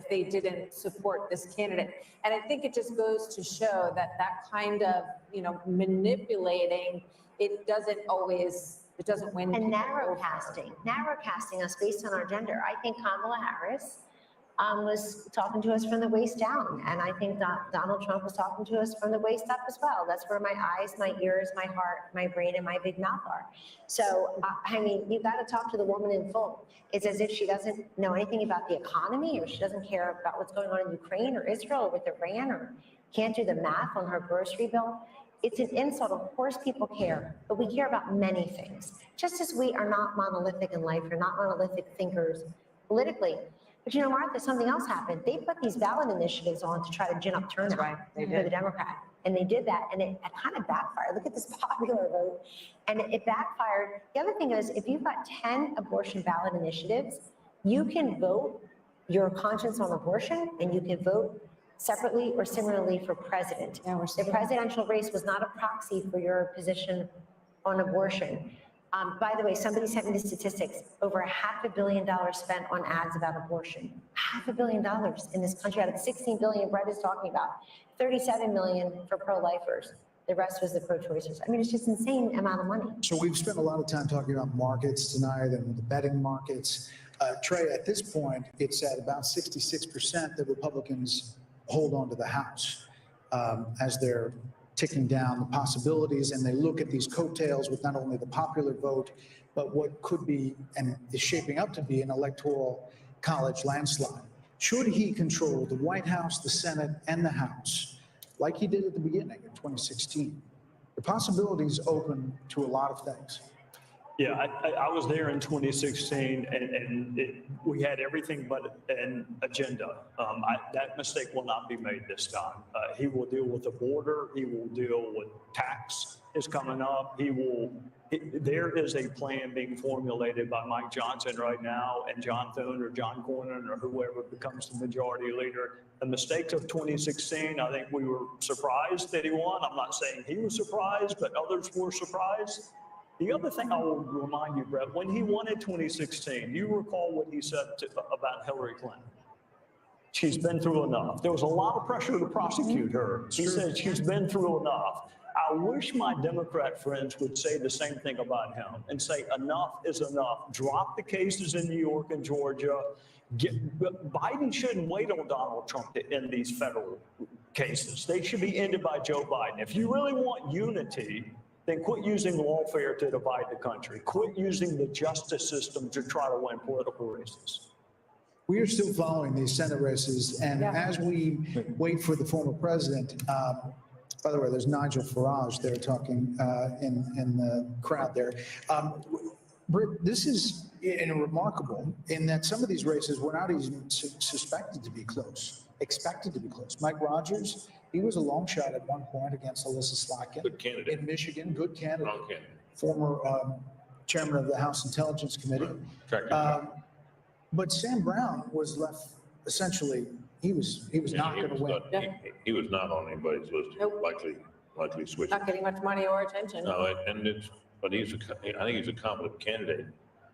they didn't support this candidate. And I think it just goes to show that that kind of, manipulating, it doesn't win. And narrow casting us based on our gender. I think Kamala Harris was talking to us from the waist down. And I think Donald Trump was talking to us from the waist up as well. That's where my eyes, my ears, my heart, my brain, and my big mouth are. So, you got to talk to the woman in full. It's as if she doesn't know anything about the economy, or she doesn't care about what's going on in Ukraine or Israel or with Iran, or can't do the math on her grocery bill. It's an insult. Of course people care, but we care about many things. Just as we are not monolithic in life, we're not monolithic thinkers politically. But Martha, something else happened. They put these ballot initiatives on to try to gin up turnout for the Democrat. And they did that, and it kind of backfired. Look at this popular vote, and it backfired. The other thing is, if you've got 10 abortion ballot initiatives, you can vote your conscience on abortion, and you can vote separately or similarly for president. The presidential race was not a proxy for your position on abortion. By the way, somebody sent me the statistics. Over $500 million spent on ads about abortion. $500 million in this country out of the 16 billion Brett is talking about. 37 million for pro-lifers. The rest was the pro-choicers. It's just insane amount of money. So we've spent a lot of time talking about markets tonight and the betting markets. Trey, at this point, it's at about 66% that Republicans hold on to the House as they're ticking down the possibilities, and they look at these coattails with not only the popular vote, but what could be and is shaping up to be an electoral college landslide. Should he control the White House, the Senate, and the House, like he did at the beginning in 2016, the possibilities open to a lot of things. Yeah, I was there in 2016, and we had everything but an agenda. That mistake will not be made this time. He will deal with the border. He will deal with tax is coming up. There is a plan being formulated by Mike Johnson right now, and John Thune or John Cornyn or whoever becomes the majority leader. The mistakes of 2016, I think we were surprised that he won. I'm not saying he was surprised, but others were surprised. The other thing I will remind you, Brett, when he won in 2016, you recall what he said about Hillary Clinton. She's been through enough. There was a lot of pressure to prosecute her. He said she's been through enough. I wish my Democrat friends would say the same thing about him and say enough is enough. Drop the cases in New York and Georgia. Biden shouldn't wait on Donald Trump to end these federal cases. They should be ended by Joe Biden. If you really want unity, then quit using lawfare to divide the country. Quit using the justice system to try to win political races. We are still following these Senate races, and as we wait for the former president, by the way, there's Nigel Farage there talking in the crowd there. Britt, this is remarkable in that some of these races were not even suspected to be close, expected to be close. Mike Rogers, he was a long shot at one point against Alyssa Slotkin. Good candidate. In Michigan, good candidate. Wrong candidate. Former chairman of the House Intelligence Committee. But Sam Brown was left essentially, he was not going to win. He was not on anybody's list. Nope. Likely switch. Not getting much money or attention. No, but I think he's a competent candidate.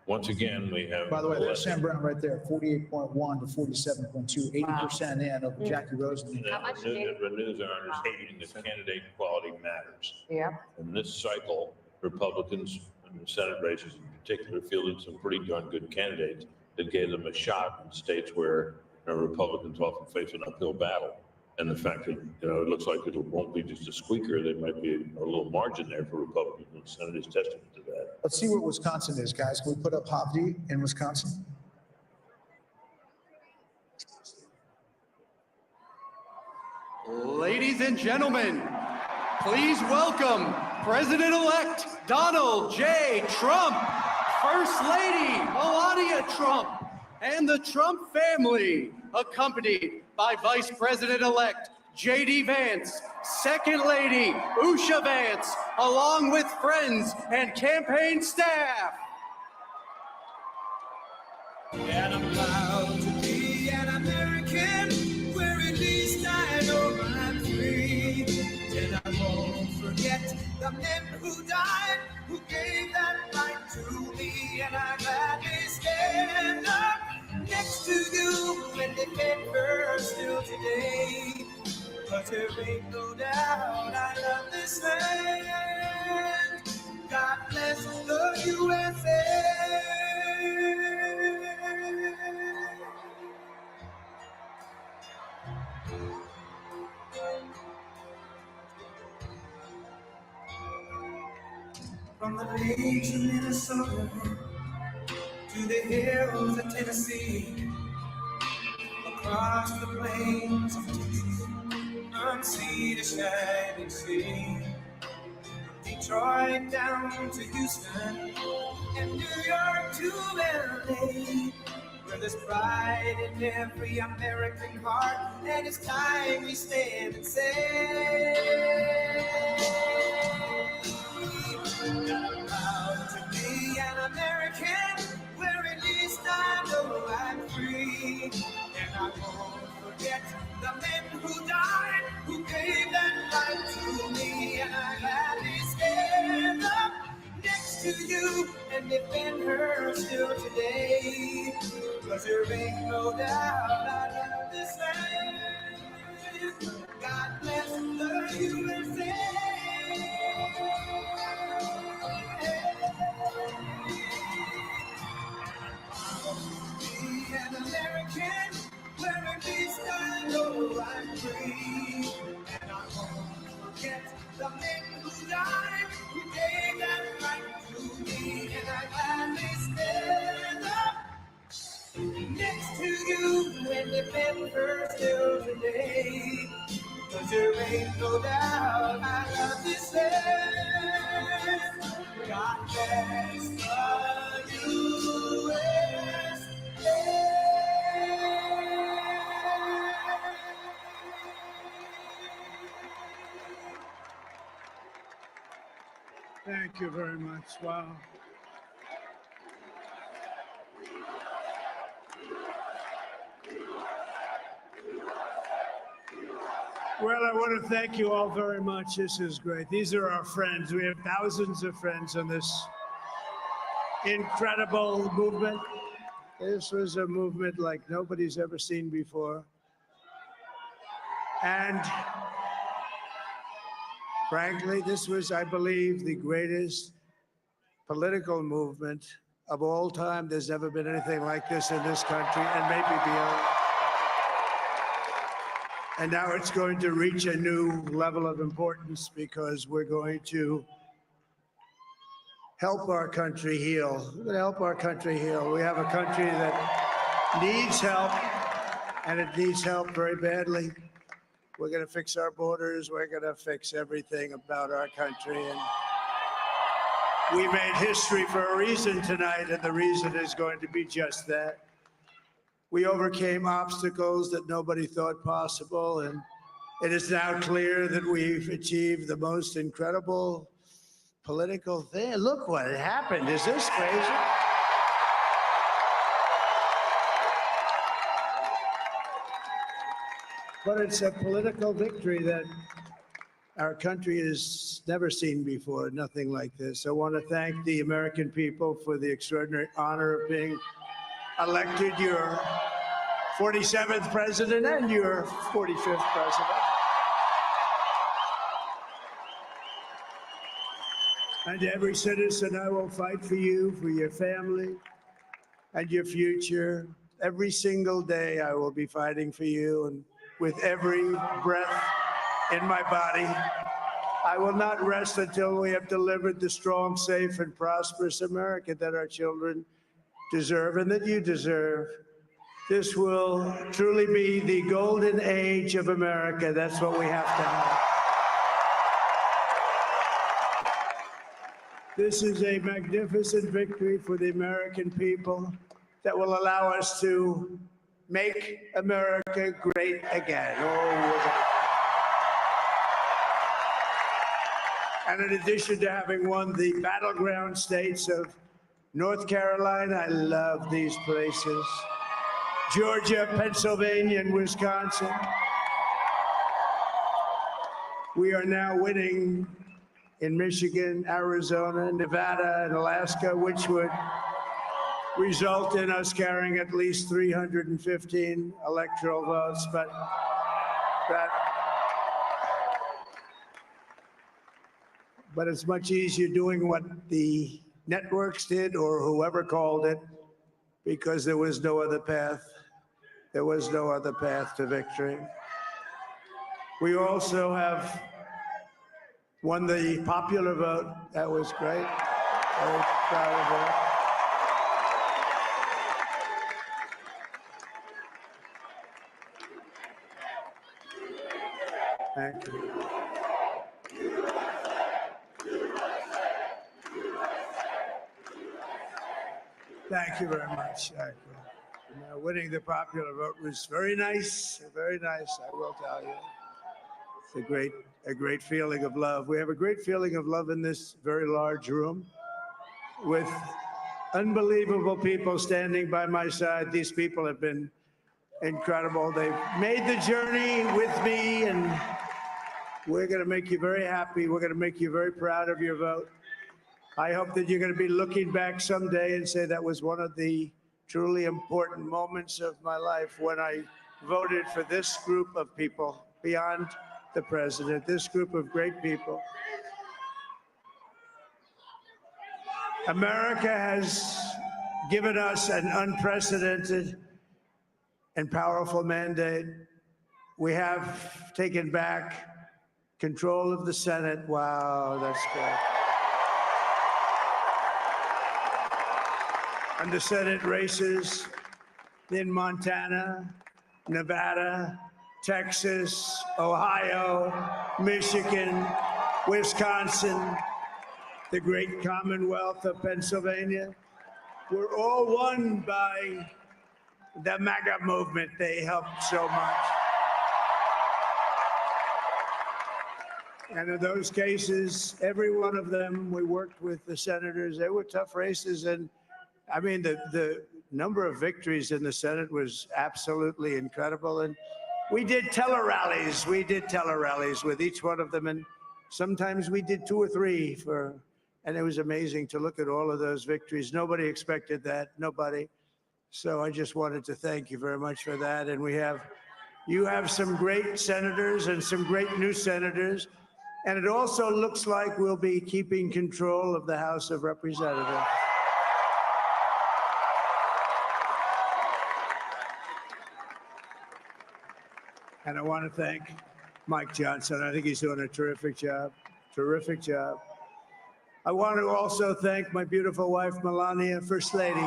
Once again, we have. By the way, there's Sam Brown right there, 48.1 to 47.2, 80% in over Jackie Rosen. How much The news are understanding that candidate quality matters. Yeah. In this cycle, Republicans in the Senate races in particular fielded some pretty darn good candidates that gave them a shot in states where Republicans often face an uphill battle. And the fact that, it looks like it won't be just a squeaker, there might be a little margin there for Republicans in the Senate is testament to that. Let's see what Wisconsin is, guys. Can we put up Hovde in Wisconsin? Ladies and gentlemen, please welcome President-elect Donald J. Trump, First Lady Melania Trump, and the Trump family, accompanied by Vice President-elect JD Vance, Second Lady Usha Vance, along with friends and campaign staff. And I'm proud to be an American, where at least I know I'm free. And I won't forget the men who died, who gave that right to me. And I gladly stand up next to you and defend her. today. But there ain't no doubt I love this land. God bless the USA. From the lakes of Minnesota to the hills of Tennessee, across the plains of Texas, from sea to shining sea, Detroit down to Houston, and New York to LA, where there's pride in every American heart, and it's time we stand and say, I'm proud to be an American, where at least I know I'm free, and I won't forget the men who died, who gave that life to me, and I gladly stand up next to you and defend her still today, 'cause there ain't no doubt I love this land. God bless the USA. Be an American, where at least I know I'm free, and I won't forget the men who died, who gave that right to me, and I gladly stand up next to you and defend her still today, 'cause there ain't no doubt I love this land. God bless the USA. Thank you very much. Wow. Well, I want to thank you all very much. This is great. These are our friends. We have thousands of friends on this incredible movement. This was a movement like nobody's ever seen before. And frankly, this was, I believe, the greatest political movement of all time. There's never been anything like this in this country, and maybe beyond. And now it's going to reach a new level of importance because we're going to help our country heal. We're going to help our country heal. We have a country that needs help, and it needs help very badly. We're going to fix our borders. We're going to fix everything about our country. And we made history for a reason tonight, and the reason is going to be just that. We overcame obstacles that nobody thought possible, and it is now clear that we've achieved the most incredible political thing. Look what happened. Is this crazy? But it's a political victory that our country has never seen before, nothing like this. I want to thank the American people for the extraordinary honor of being elected your 47th president and your 45th president. And every citizen, I will fight for you, for your family, and your future. Every single day, I will be fighting for you, and with every breath in my body, I will not rest until we have delivered the strong, safe, and prosperous America that our children deserve and that you deserve. This will truly be the golden age of America. That's what we have to have. This is a magnificent victory for the American people that will allow us to make America great again. And in addition to having won the battleground states of North Carolina, I love these places, Georgia, Pennsylvania, and Wisconsin, we are now winning in Michigan, Arizona, Nevada, and Alaska, which would result in us carrying at least 315 electoral votes. But That, but it's much easier doing what the networks did or whoever called it, because there was no other path. There was no other path to victory. We also have won the popular vote. That was great. Very proud of that. Thank you. Thank you very much. Thank you. Winning the popular vote was very nice, I will tell you. It's a great feeling of love. We have a great feeling of love in this very large room with unbelievable people standing by my side. These people have been incredible. They've made the journey with me, and we're going to make you very happy. We're going to make you very proud of your vote. I hope that you're going to be looking back someday and say that was one of the truly important moments of my life when I voted for this group of people beyond the president, this group of great people. America has given us an unprecedented and powerful mandate. We have taken back control of the Senate. Wow, that's good. And the Senate races in Montana, Nevada, Texas, Ohio, Michigan, Wisconsin, the great Commonwealth of Pennsylvania, were all won by the MAGA movement. They helped so much. And in those cases, every one of them, we worked with the senators. They were tough races. And I mean, the number of victories in the Senate was absolutely incredible. And we did tele-rallies. We did tele-rallies with each one of them. And sometimes we did 2 or 3 and it was amazing to look at all of those victories. Nobody expected that, nobody. So I just wanted to thank you very much for that. And you have some great senators and some great new senators. And it also looks like we'll be keeping control of the House of Representatives. And I want to thank Mike Johnson. I think he's doing a terrific job, terrific job. I want to also thank my beautiful wife, Melania, First Lady.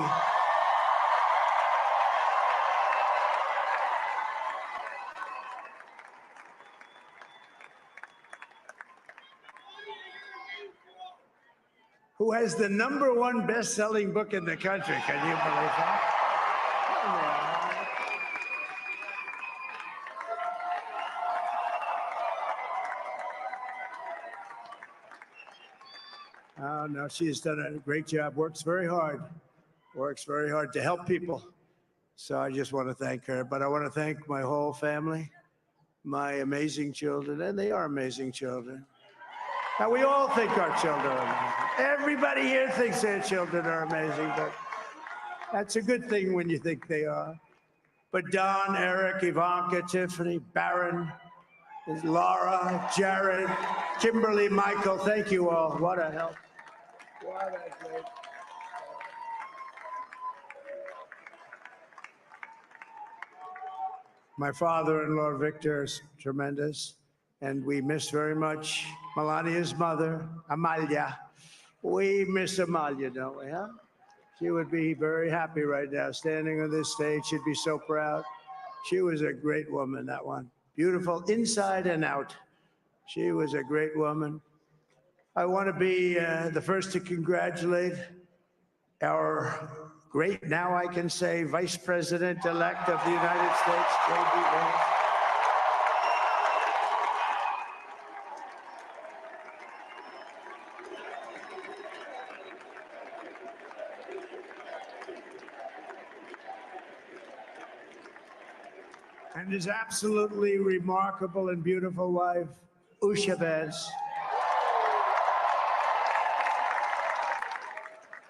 Who has the #1 best-selling book in the country. Can you believe that? Oh, no, she has done a great job, works very hard to help people. So I just want to thank her. But I want to thank my whole family, my amazing children, and they are amazing children. Now, we all think our children are amazing. Everybody here thinks their children are amazing, but that's a good thing when you think they are. But Don, Eric, Ivanka, Tiffany, Barron, Laura, Jared, Kimberly, Michael, thank you all. What a help. What a great. My father-in-law, Victor, is tremendous. And we miss very much Melania's mother, Amalia. We miss Amalia, don't we, huh? She would be very happy right now, standing on this stage. She'd be so proud. She was a great woman, that one. Beautiful inside and out. She was a great woman. I want to be the first to congratulate our great, now I can say, Vice President-elect of the United States, JD Vance. And his absolutely remarkable and beautiful wife, Usha Vance.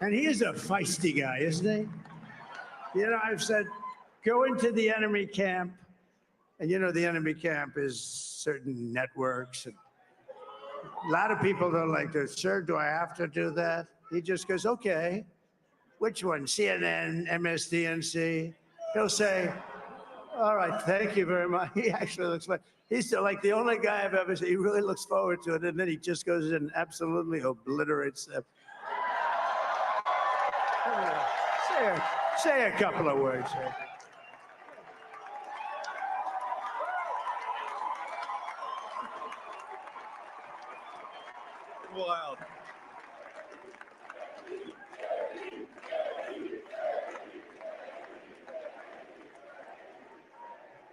And he is a feisty guy, isn't he? You know, I've said, go into the enemy camp And the enemy camp is certain networks. And a lot of people don't like this. Sir, do I have to do that? He just goes, okay. Which one? CNN, MSDNC? He'll say, all right, thank you very much. He actually looks like, he's like the only guy I've ever seen. He really looks forward to it. And then he just goes in and absolutely obliterates them. Say a couple of words. Wild.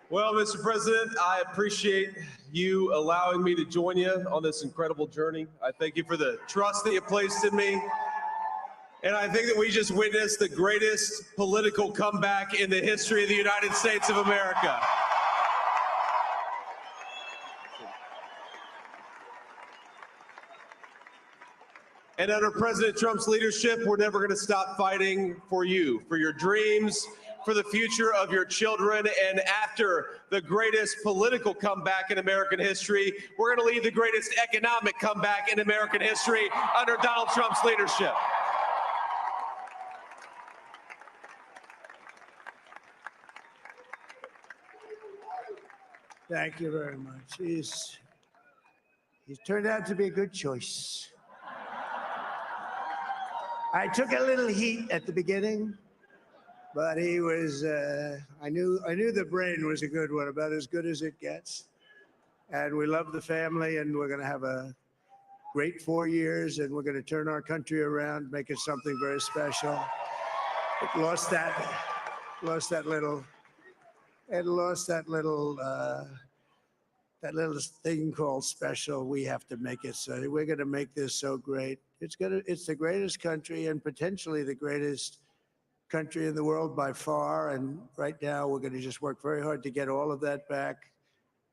Well, Mr. President, I appreciate you allowing me to join you on this incredible journey. I thank you for the trust that you placed in me. And I think that we just witnessed the greatest political comeback in the history of the United States of America. And under President Trump's leadership, we're never going to stop fighting for you, for your dreams, for the future of your children. And after the greatest political comeback in American history, we're going to lead the greatest economic comeback in American history under Donald Trump's leadership. Thank you very much. He's turned out to be a good choice. I took a little heat at the beginning, but he was, I knew the brain was a good one, about as good as it gets. And we love the family, and we're going to have a great 4 years, and we're going to turn our country around, make it something very special. It lost that little thing called special. We have to make it so. We're going to make this so great. It's the greatest country and potentially the greatest country in the world by far. And right now we're going to just work very hard to get all of that back.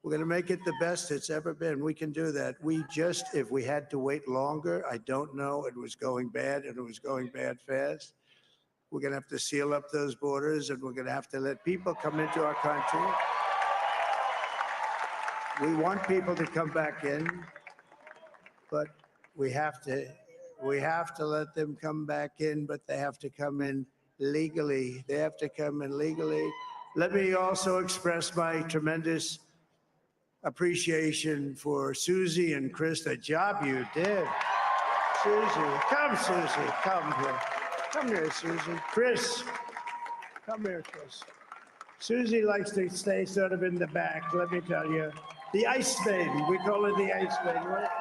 We're going to make it the best it's ever been. We can do that. If we had to wait longer, I don't know. It was going bad, and it was going bad fast. We're going to have to seal up those borders, and we're going to have to let people come into our country. We want people to come back in, but we have to let them come back in, but they have to come in legally. They have to come in legally. Let me also express my tremendous appreciation for Susie and Chris, the job you did. Susie, come here. Come here, Susie. Chris, come here, Chris. Susie likes to stay sort of in the back, let me tell you. The Ice Maiden, we call her the Ice Maiden. What?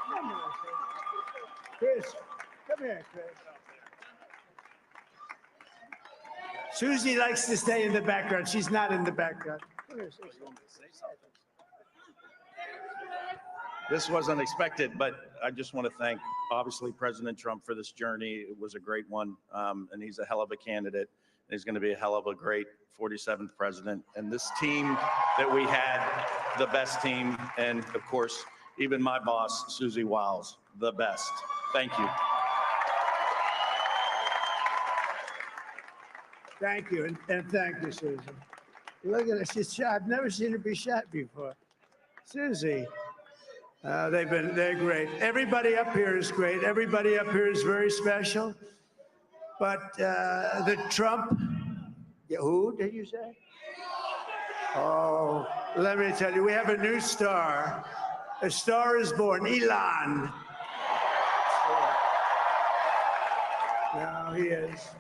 Come here, Chris. Come here, Chris. Susie likes to stay in the background. She's not in the background. Come here, Susie. This was unexpected, but I just want to thank, obviously, President Trump for this journey. It was a great one, and he's a hell of a candidate. He's going to be a hell of a great 47th president. And this team that we had, the best team, and of course, even my boss, Susie Wiles, the best. Thank you. Thank you, and thank you, Susie. Look at her, she's shot. I've never seen her be shot before. Susie. They're great. Everybody up here is great. Everybody up here is very special. But the Trump, who did you say? Oh, let me tell you, we have a new star. A star is born, Elon. Now he is.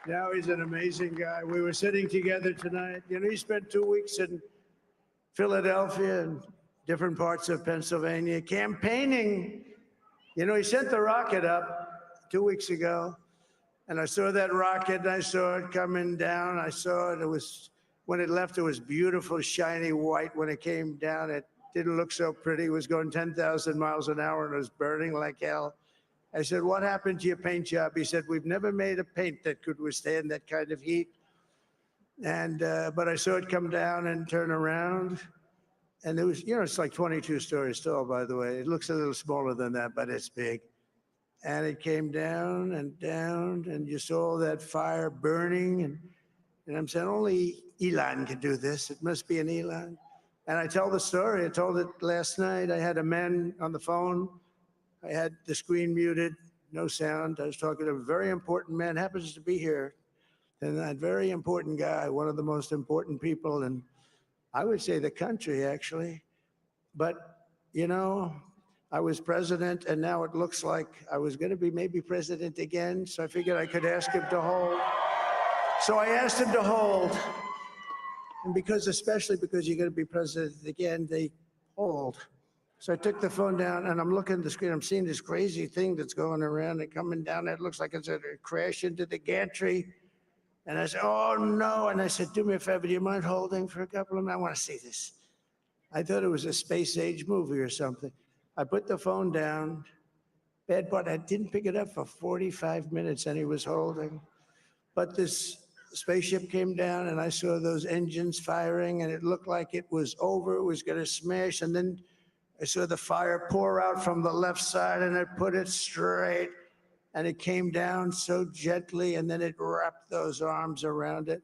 Now he's an amazing guy. We were sitting together tonight. He spent 2 weeks in Philadelphia and different parts of Pennsylvania campaigning. He sent the rocket up 2 weeks ago, and I saw that rocket, and I saw it coming down. I saw it. When it left, it was beautiful, shiny white. When it came down, it didn't look so pretty. It was going 10,000 miles an hour, and it was burning like hell. I said, what happened to your paint job? He said, we've never made a paint that could withstand that kind of heat. And but I saw it come down and turn around. And it was, it's like 22 stories tall, by the way. It looks a little smaller than that, but it's big. And it came down, and you saw that fire burning. And I'm saying only Elon can do this. It must be an Elon. And I tell the story. I told it last night. I had a man on the phone. I had the screen muted, no sound. I was talking to a very important man, happens to be here. And that very important guy, one of the most important people in, I would say, the country, actually. But, you know, I was president, and now it looks like I was going to be maybe president again. So I figured I could ask him to hold. So I asked him to hold. And especially because you're going to be president again, they hold. So I took the phone down, and I'm looking at the screen. I'm seeing this crazy thing that's going around and coming down. It looks like it's going to crash into the gantry. And I said, oh, no. And I said, do me a favor. Do you mind holding for a couple of minutes? I want to see this. I thought it was a space age movie or something. I put the phone down. Bad part, I didn't pick it up for 45 minutes, and he was holding. But this spaceship came down, and I saw those engines firing, and it looked like it was over. It was going to smash. And then I saw the fire pour out from the left side, and it put it straight. And it came down so gently, and then it wrapped those arms around it,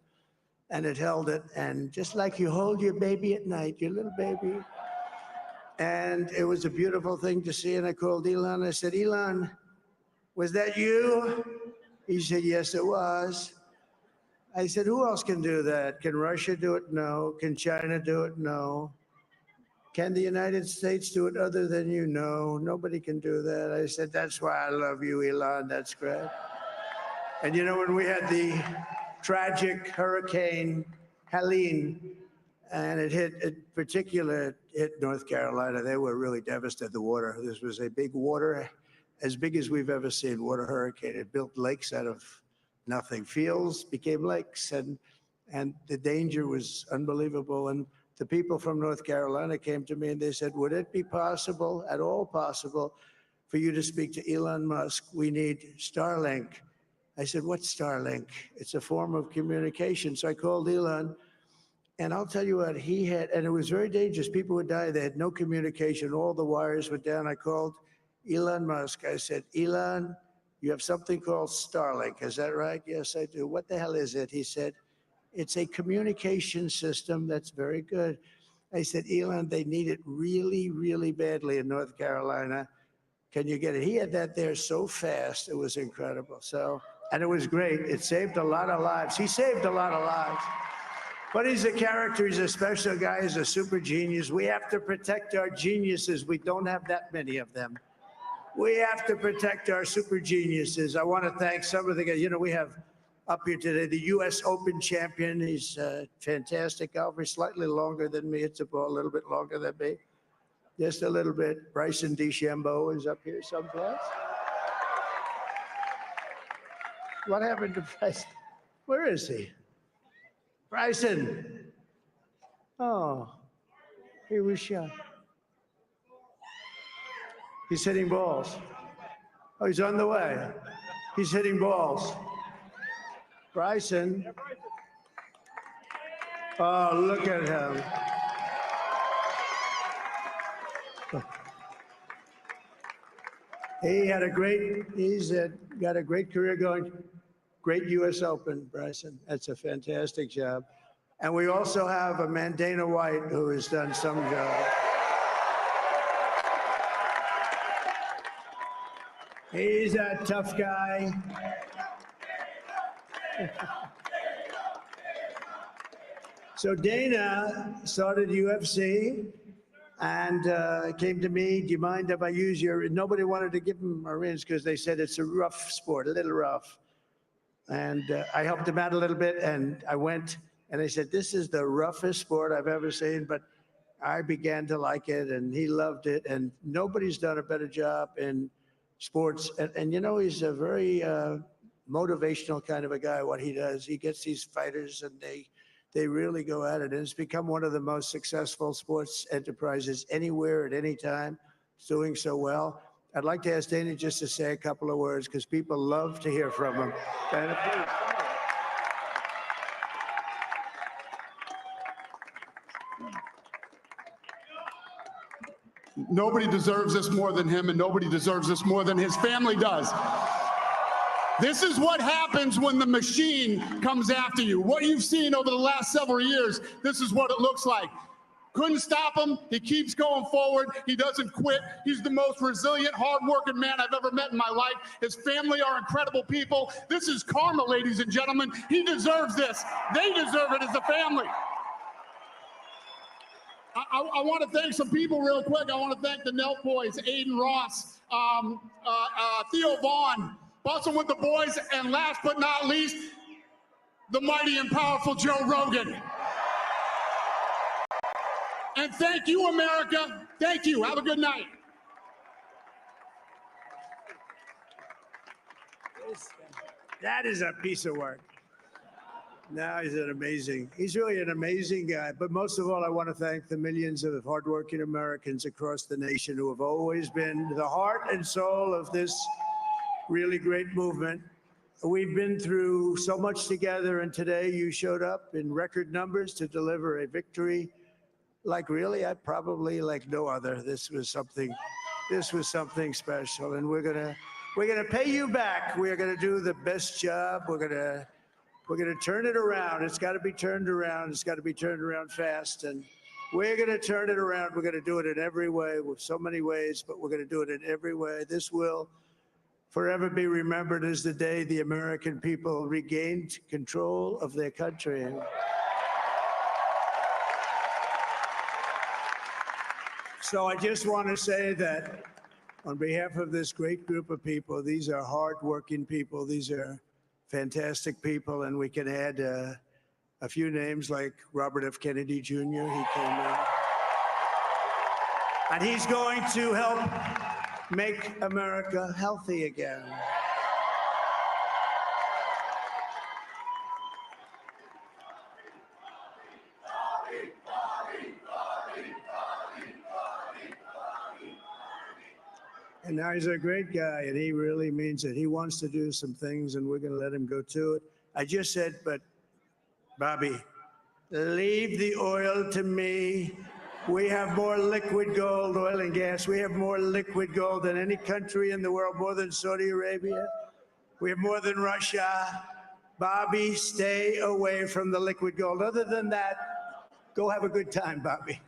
and it held it. And just like you hold your baby at night, your little baby. And it was a beautiful thing to see. And I called Elon. I said, Elon, was that you? He said, yes, it was. I said, who else can do that? Can Russia do it? No. Can China do it? No. Can the United States do it other than you? No, nobody can do that. I said, that's why I love you, Elon. That's great. And you know, when we had the tragic Hurricane Helene, and it hit North Carolina, they were really devastated, the water. This was a big water, as big as we've ever seen, water hurricane. It built lakes out of nothing. Fields became lakes, and the danger was unbelievable. And the people from North Carolina came to me and they said, would it be possible, at all possible, for you to speak to Elon Musk? We need Starlink. I said, what's Starlink? It's a form of communication. So I called Elon, and I'll tell you what, he had, and it was very dangerous. People would die. They had no communication. All the wires were down. I called Elon Musk. I said, Elon, you have something called Starlink. Is that right? Yes, I do. What the hell is it? He said, it's a communication system that's very good. I said, Elon, they need it really, really badly in North Carolina. Can you get it? He had that there so fast. It was incredible. So, and it was great. It saved a lot of lives. He saved a lot of lives. But he's a character. He's a special guy. He's a super genius. We have to protect our geniuses. We don't have that many of them. We have to protect our super geniuses. I want to thank some of the guys. You know, we have up here today the U.S. Open champion. He's a fantastic golfer. He's slightly longer than me. It's a little bit longer than me. Just a little bit. Bryson DeChambeau is up here someplace. What happened to Bryson? Where is he? Bryson. Oh, he was shot. He's hitting balls. Oh, he's on the way. He's hitting balls. Bryson. Oh, look at him. He's got a great career going. Great U.S. Open, Bryson. That's a fantastic job. And we also have a man, Dana White, who has done some job. He's a tough guy. So Dana started UFC and came to me, do you mind if I use your, nobody wanted to give him a rinse because they said it's a rough sport, a little rough. And I helped him out a little bit, and I went and I said, this is the roughest sport I've ever seen, but I began to like it and he loved it, and nobody's done a better job in sports. And you know, he's a very motivational kind of a guy, what he does. He gets these fighters and they really go at it. And it's become one of the most successful sports enterprises anywhere at any time. It's doing so well. I'd like to ask Dana just to say a couple of words because people love to hear from him. Dana, please. Nobody deserves this more than him, and nobody deserves this more than his family does. This is what happens when the machine comes after you. What you've seen over the last several years, this is what it looks like. Couldn't stop him. He keeps going forward. He doesn't quit. He's the most resilient, hardworking man I've ever met in my life. His family are incredible people. This is karma, ladies and gentlemen. He deserves this. They deserve it as a family. I want to thank some people real quick. I want to thank the Nelk boys, Aiden Ross, Theo Vaughn, busting with the boys, and last but not least, the mighty and powerful Joe Rogan. And thank you, America. Thank you. Have a good night. That is a piece of work. Now he's really an amazing guy. But most of all, I want to thank the millions of hardworking Americans across the nation who have always been the heart and soul of this really great movement. We've been through so much together, and today you showed up in record numbers to deliver a victory like really, I probably like no other. This was something special, and we're gonna pay you back. We're gonna do the best job. We're gonna turn it around. It's got to be turned around. It's got to be turned around fast, and we're gonna turn it around. We're gonna do it in every way, with so many ways, but we're gonna do it in every way. This will forever be remembered as the day the American people regained control of their country. So I just want to say that on behalf of this great group of people, these are hardworking people. These are fantastic people. And we can add a few names like Robert F. Kennedy Jr. He came in. And he's going to help make America healthy again. And now he's a great guy, and he really means it. He wants to do some things, and we're going to let him go to it. I just said, but Bobby, leave the oil to me. We have more liquid gold, oil and gas. We have more liquid gold than any country in the world, more than Saudi Arabia. We have more than Russia. Bobby, stay away from the liquid gold. Other than that, go have a good time, Bobby.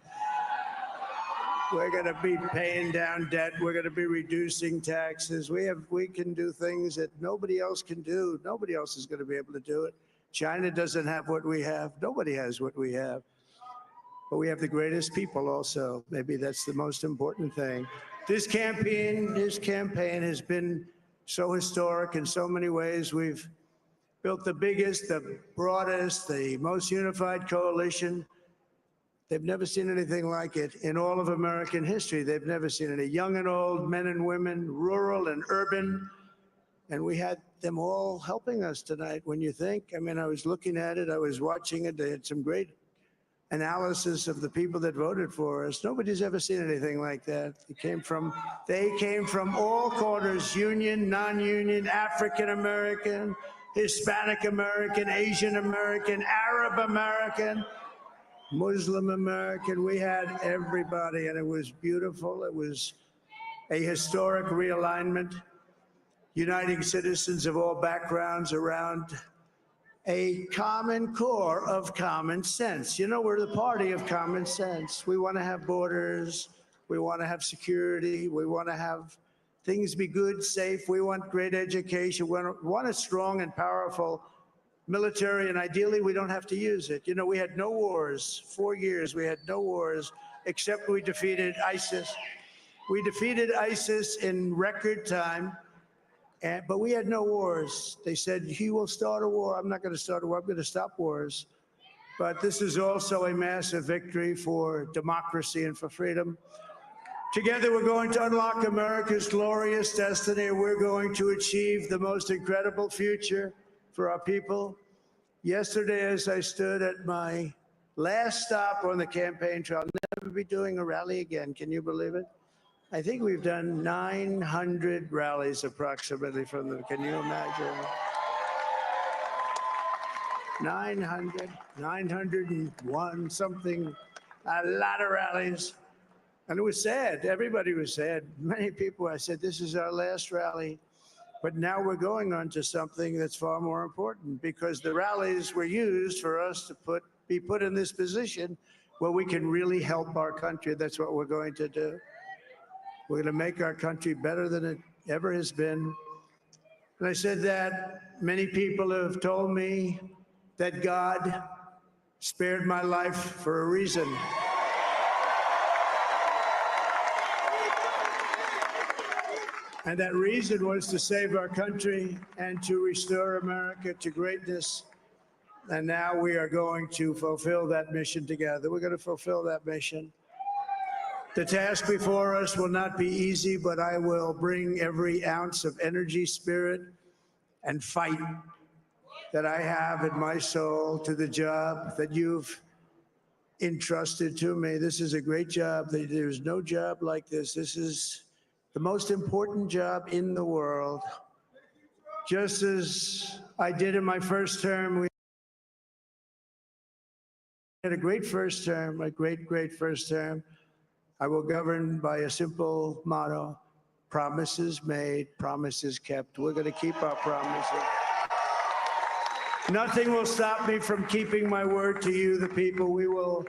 We're going to be paying down debt. We're going to be reducing taxes. We can do things that nobody else can do. Nobody else is going to be able to do it. China doesn't have what we have. Nobody has what we have. But we have the greatest people also. Maybe that's the most important thing. This campaign has been so historic in so many ways. We've built the biggest, the broadest, the most unified coalition. They've never seen anything like it in all of American history. They've never seen it. Young and old, men and women, rural and urban. And we had them all helping us tonight. When you think, I mean, I was looking at it, I was watching it. They had some great analysis of the people that voted for us. Nobody's ever seen anything like that. They came from all corners, union, non-union, African American, Hispanic American, Asian American, Arab American, Muslim American. We had everybody, and it was beautiful. It was a historic realignment, uniting citizens of all backgrounds around a common core of common sense. You know, we're the party of common sense. We want to have borders. We want to have security. We want to have things be good, safe. We want great education. We want a strong and powerful military, and ideally we don't have to use it. You know, we had no wars. 4 years we had no wars, except we defeated ISIS. We defeated ISIS in record time, but we had no wars. They said, he will start a war. I'm not going to start a war. I'm going to stop wars. But this is also a massive victory for democracy and for freedom. Together, we're going to unlock America's glorious destiny. We're going to achieve the most incredible future for our people. Yesterday, as I stood at my last stop on the campaign trail, I'll never be doing a rally again. Can you believe it? I think we've done 900 rallies approximately from them. Can you imagine? 901 something, a lot of rallies. And it was sad. Everybody was sad. Many people, I said, this is our last rally. But now we're going on to something that's far more important, because the rallies were used for us to be put in this position where we can really help our country. That's what we're going to do. We're going to make our country better than it ever has been. And I said that many people have told me that God spared my life for a reason. And that reason was to save our country and to restore America to greatness. And now we are going to fulfill that mission together. We're going to fulfill that mission. The task before us will not be easy, but I will bring every ounce of energy, spirit, and fight that I have in my soul to the job that you've entrusted to me. This is a great job. There's no job like this. This is the most important job in the world. Just as I did in my first term, we had a great first term, a great first term. I will govern by a simple motto: promises made, promises kept. We're going to keep our promises. Nothing will stop me from keeping my word to you, the people. We will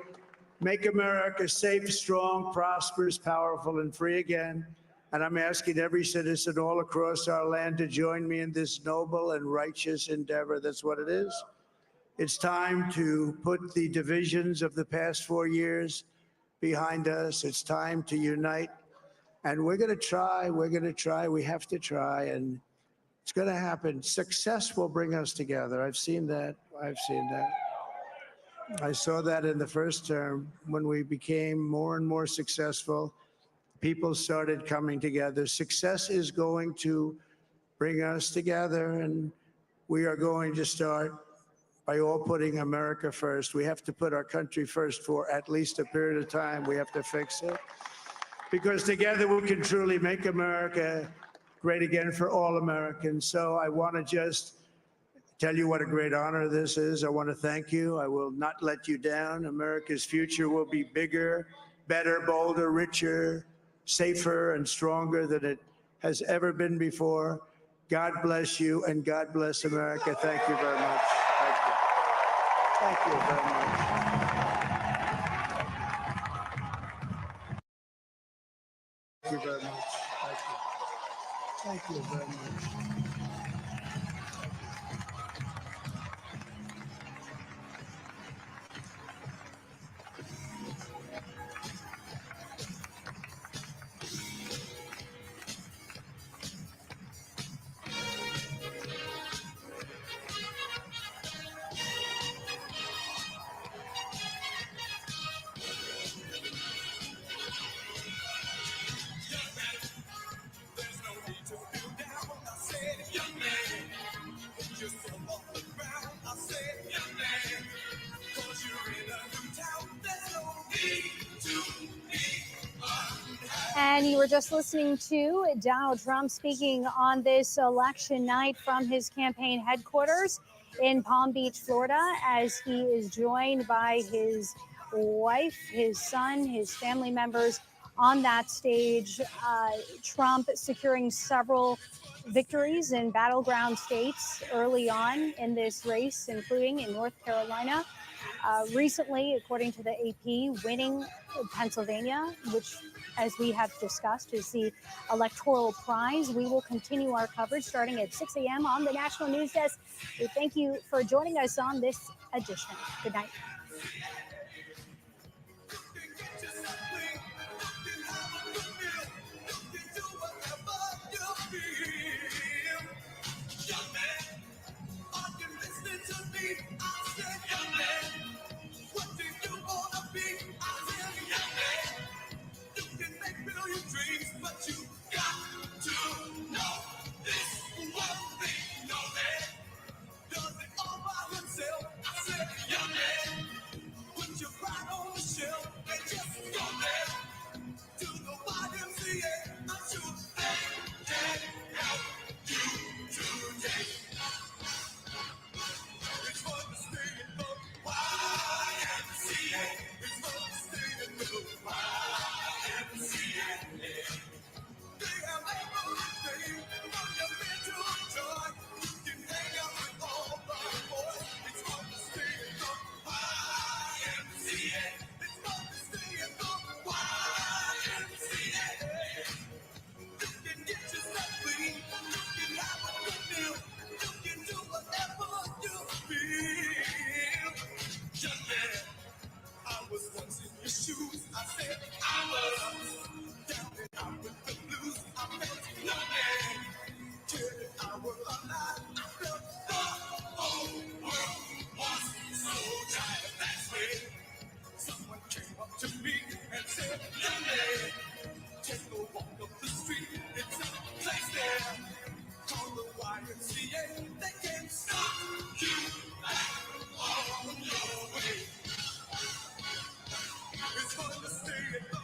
make America safe, strong, prosperous, powerful, and free again. And I'm asking every citizen all across our land to join me in this noble and righteous endeavor. That's what it is. It's time to put the divisions of the past 4 years behind us. It's time to unite. And we're going to try. We have to try. And it's going to happen. Success will bring us together. I've seen that. I saw that in the first term when we became more and more successful. People started coming together. Success is going to bring us together, and we are going to start by all putting America first. We have to put our country first for at least a period of time. We have to fix it, because together we can truly make America great again for all Americans. So I want to just tell you what a great honor this is. I want to thank you. I will not let you down. America's future will be bigger, better, bolder, richer, safer, and stronger than it has ever been before. God bless you, and God bless America. Thank you very much. Thank you very much. Thank you very much. Thank you very much. And you were just listening to Donald Trump speaking on this election night from his campaign headquarters in Palm Beach, Florida, as he is joined by his wife, his son, his family members on that stage. Trump securing several victories in battleground states early on in this race, including in North Carolina. Recently, according to the AP, winning Pennsylvania, which, as we have discussed, is the electoral prize. We will continue our coverage starting at 6 a.m. on the National News Desk. We thank you for joining us on this edition. Good night. say it.